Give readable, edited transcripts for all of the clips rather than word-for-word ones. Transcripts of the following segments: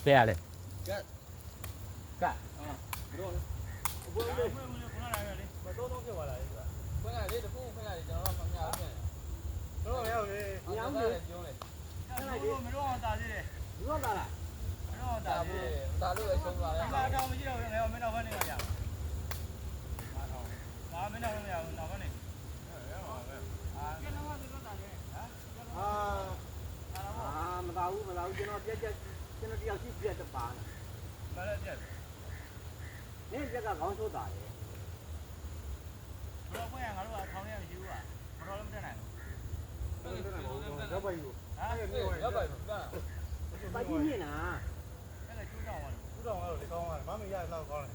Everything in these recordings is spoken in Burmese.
ဘယ်ရလဲကဘယ်တော့လဲဘယ်လိုလဲဘယ်လိုခုနလာရလဲမတော့တော့ဖြစ်သွားလာလေကွာခွင်းလာလေတခုခွင်းလာလေကျွန်တော်တို့မများဘူးပြန်တော့ရောက်လေညောင်းလေပြောလေမတော့အောင်တာသေးတယ်မတော့တာလားမတော့တာဘူးတာလို့ပဲဆုံးသွားတယ်တာတောင်မရှိတော့ဘူးငယ်မင်းတော့ခဏနေရအောင်မာမင်းတော့မရဘူးတော့ခဏနေကျွန်တော်ကသူတို့တာလေမသာဘူးကျွန်တော်ပြက်ကျွန်တော်တယောက်ရှိပြက်တပါမလည်းပြက်နေပြက်ကခေါင်းဆိုးတာလေဘယ်တော့ငါတို့ကထောင်းရမရှိဘူးကမတော်လည်းမတက်နိုင်ဘူးရပ်ပိုက်ဘူးရပ်ပိုက်ဘူးပါကြီးမြင်နာအဲ့ဒါကျူးတောင်ပါကျူးတောင်ကတော့လေကောင်းပါမမရတော့ကောင်းတယ်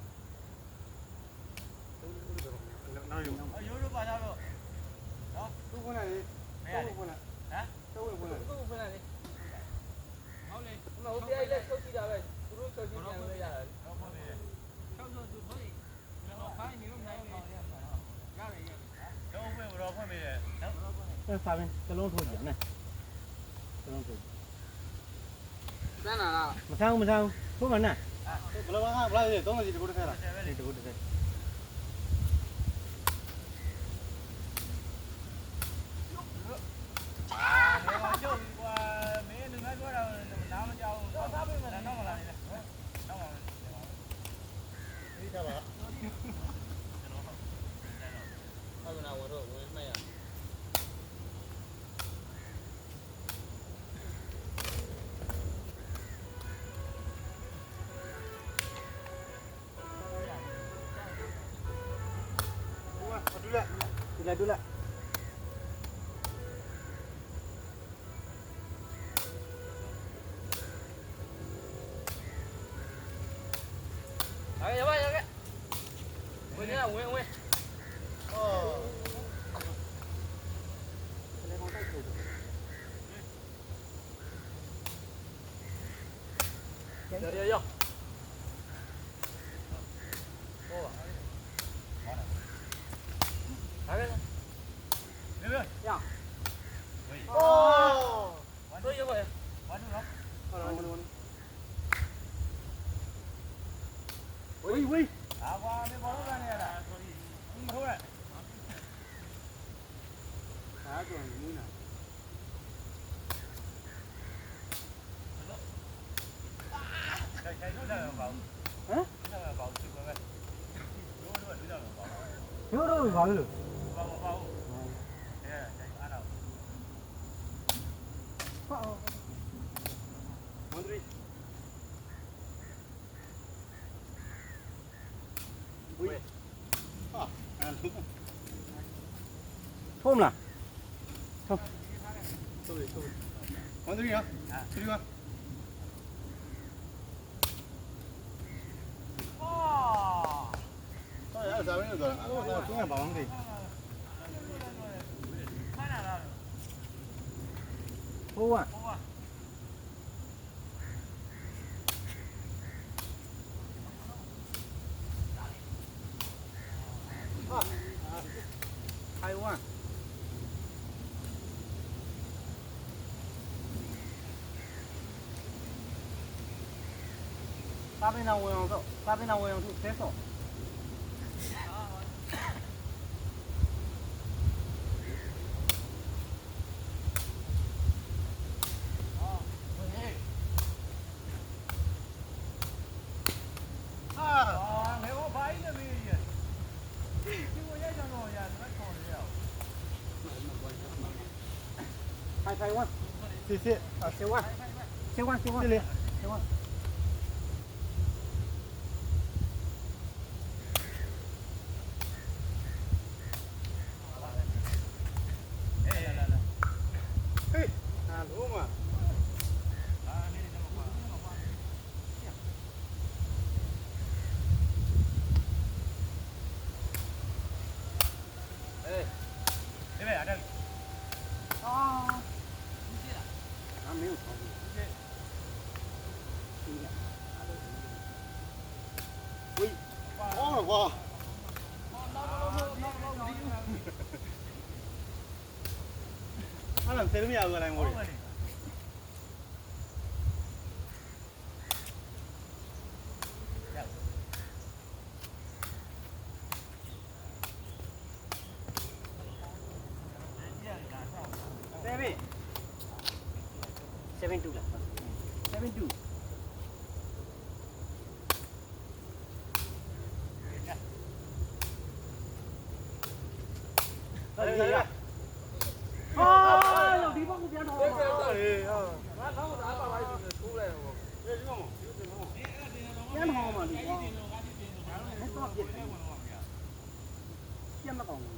နောက်ရုံရိုးရိုးပါတော့နော်သူ့ခွန်းလိုက်လေသူ့ခွန်းလိုက်ဟမ်သူ့ခွန်းလိုက်သူ့ခွန်းလိုက်လေဟုတ်လေဟိုပြိုင်လက်ချုပ်ကြည့်တာပဲသူတို့ချုပ်ကြည့်ပြန်လို့ရတယ်ဟုတ်ပါပြီချုပ်ဆိုသူတို့ကျွန်တော်ခိုင်းနေလို့နိုင်အောင်ရတယ်တော့ဘယ်တော့ဖွင့်ပေးတယ်နော်စာပင်တစ်လုံးထိုးကြည့်နော်တစ်လုံးထိုးစမ်းလာလားမဆန်းဘူးထိုးမနဲ့ဘယ်လိုကဘယ်လိုလဲသုံးစီတကူတစ်ခဲလားတကူတစ်ခဲကျုပ်ကွာမင်းလူငယ်ပြောတာနားမကြောက်ဘူးတော့သားပေးမယ်တော့မလာနေနဲ့တော့မလာနေကြပါဟုတ်ကဲ့ဝင်တော့ဝင်မဲ့ရတူလာရပါဝင်ရဝင်အော်လေကောင်းတိုက်ထုတ်ရဟောပါ来来来，没有呀，哦，所以我完成了，好了，喂，啊，我没跑到那里了，你偷了，啥东西呢？开这个包，嗯，这个包几个呗？有包了。包，哎，按照。包。王队。喂。啊，冲了。冲。抽。王队长，出去吧。哇！到家咱们就走了，我中间把王队。好啊！台湾。大边上我用手，别手。台湾，谢谢啊，10万，这里，10万。来，嘿，啊，路嘛。哎，这边啊，这里。啊。没有逃出去。喂，慌了慌。俺们这里面要过来我的。ဒီဘက်ကပြန်တော့မှာငါကောင်းတာပါပါထိုးလိုက်တော့ပြန်ဟောမှာဒီကွာမတော့ပြစ်ပြန်မကောင်းဘူး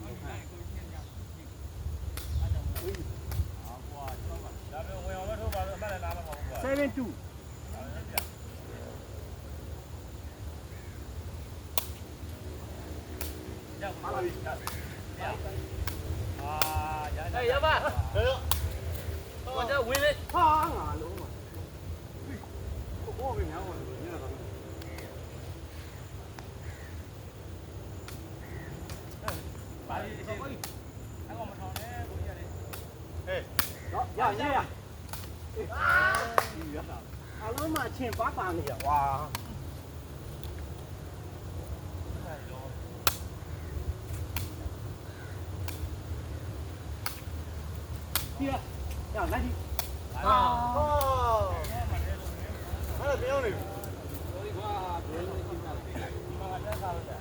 ဒါပဲဝင်အောင်လို့ထိုးပါလို့အမှတ်လည်းလာမှာမဟုတ်ဘူးကွာ72ရောက်ပါပြီရပါတော့ကျဝင်လေဟာငါလုံးမှာဘောကများဝင်နေတော့ပါလိအကောင်မထောင်းနဲ့ကိုကြီးရတယ်ဟေးတော့ရအလုံးမှာချင်းပါနေရဝါဒီရလိုက်ဒီဟာအဲ့ဒါပြောနေပြီကွာဘယ်လိုကြည့်မှာလဲဒီမှာတက်စားလို့တယ်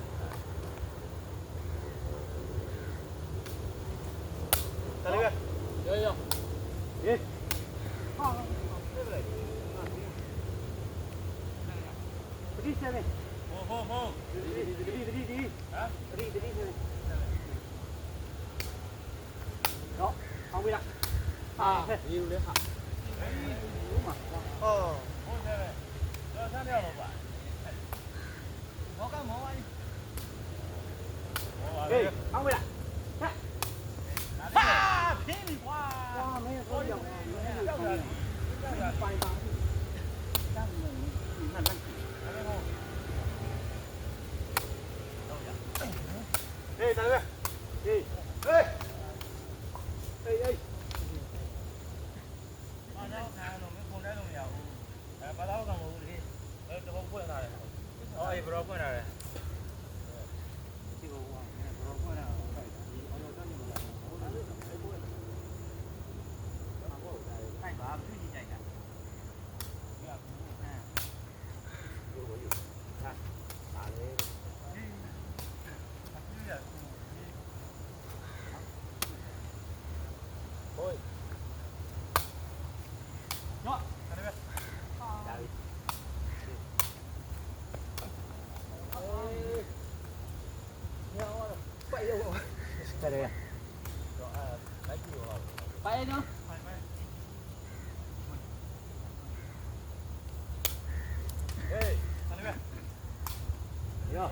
လေရောဟေးဟာပြည့်လိုက်ဒီစနေဟိုဒီဟမ်ဒီစနေတော့အောင်ပြီလားဟာဒီလိုလေဟာဘူးမှာဟောဟုတ်တယ်တော့ဆန်းရတော့ပါဘောကမောပါဟေးအောင်ပြီလားဟဲ့ဟာဖင်းပြီကွာမင်းဆိုရောက်ရောက်တာပိုင်ပါတမ်းနေဒီမှန်တယ်ဟေးဒါပဲဟေးအားလုံးခံလို့မကုန်တယ်လို့မရဘူးဘာသာကမဟုတ်ဘူးလေတဘောဖွင့်လာတယ်ဟောအေးဘရောဖွင့်လာတယ်ဒီဘောကဘရောဖွင့်လာတော့ဖိုက်ဒီအော်တော့တက်နေမလားဟုတ်တယ်အဲ့ဘိုးဖိုက်ပါပြည့်ကြိုက်တာဒီကဟမ်ရိုးဟာဒါလေဟိုနော်ဒါလည်းဒါပြီညောင်းတော့ပိုက်ရောတယ်လေတော့လိုက်ကြည့်ရောပိုက်နော်ပိုက်ဟေးဒါလည်းရောဟေး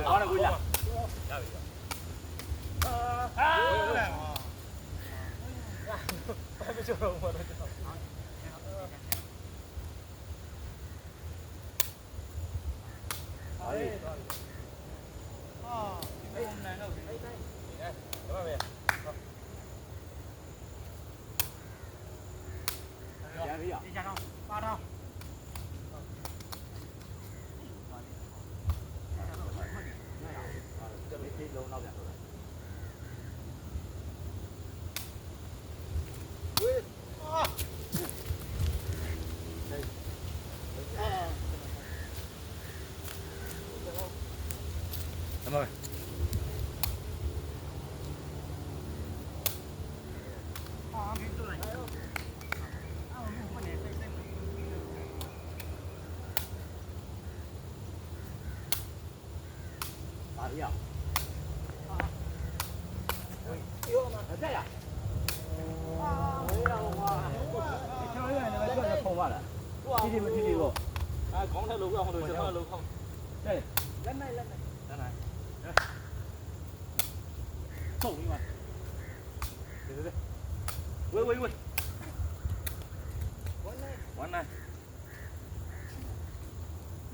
好了，回家。还没救我都知道。ဗျာပြောမှာတက်ရဟေးရောကွာကျွန်တော်လည်းလည်းဖုံပါလားဒီမထီလေးပေါ့ခေါင်းထက်လို့ပြောင်းလို့ကျွန်တော်လို့ခေါင်းတဲ့လက်နိုင်ဆုံးပြီမှာဝေး1 9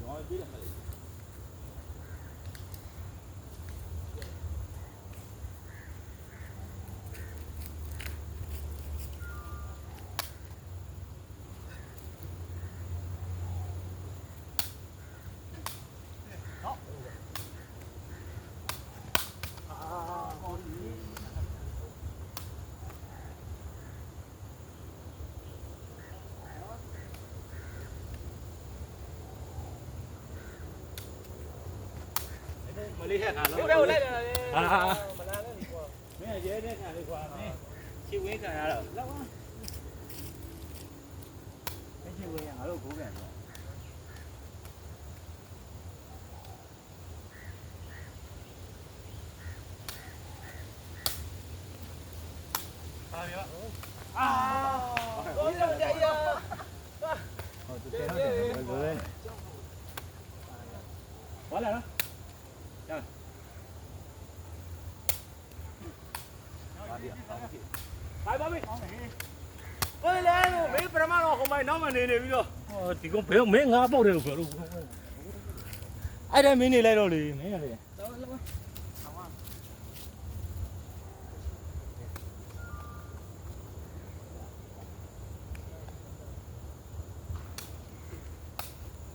ရောပြီးတယ်ခလေးမလေးဟဲ့ခါတော့ဟုတ်တယ်လိုက်လာတယ်မလာနဲ့ဒီကွာမင်းရဲတဲ့ခါလေးကွာမင်းချီဝင်းခံရတော့လောက်ပါမင်းချီဝင်းရငါတို့ခိုးကန်တော့ဟာပြောတော့ကြရဟုတ်တယ်ဟုတ်ဘာလဲနော်拜拜呗。喂，来喽，没不然嘛，后面那么黏的比较。哦，这个不要没俺包的不要。哎，这没你来了嘞，没有嘞。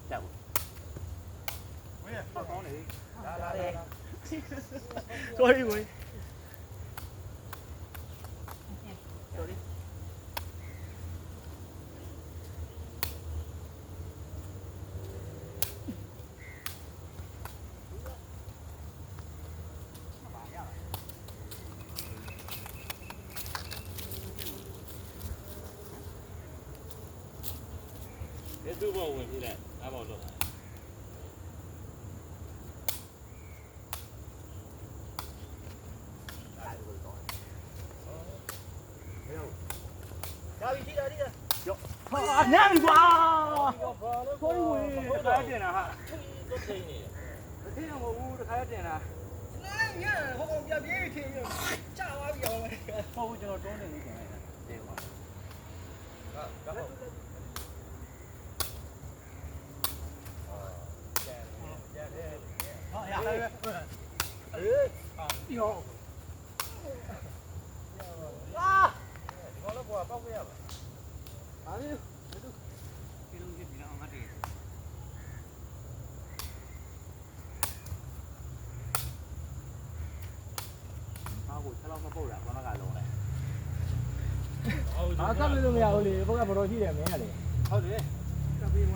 下午。喂，放光嘞。来。sorry喂。这都不问题嘞，俺包做的。加油！有。啊，那你瓜！可以喂，还要点呢哈。都可以呢。这样我屋里还要点呢。那你看，我家别人听着，炸娃比较那个。我叫中的你点来的，对吧？啊，然后。好呀，有。啊！你搞了不？包不要吧？啊，你这都，这东西比较俺这。啊，我吃了个包了，我那个弄嘞。啊，咱们都没有嘞，不干不着急的，没有嘞。好的，这不用。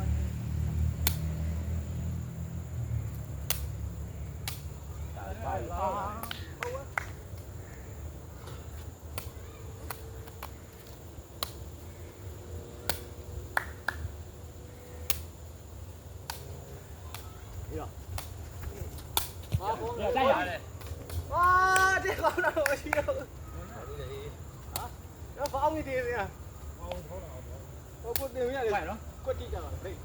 哇，这好难我去了。啊？要放一点呀？我不点面的，过几家了，可以。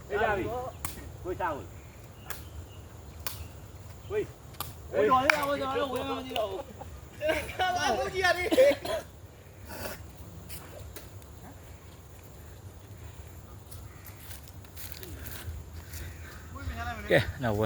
Đây ra đi. Coi sao rồi. တော်လေးအောင်ကျွန်တော်တို့ဝင်မကြည့်တော့ဘူးကားဘူးကြီးရတယ် ကဲနောက်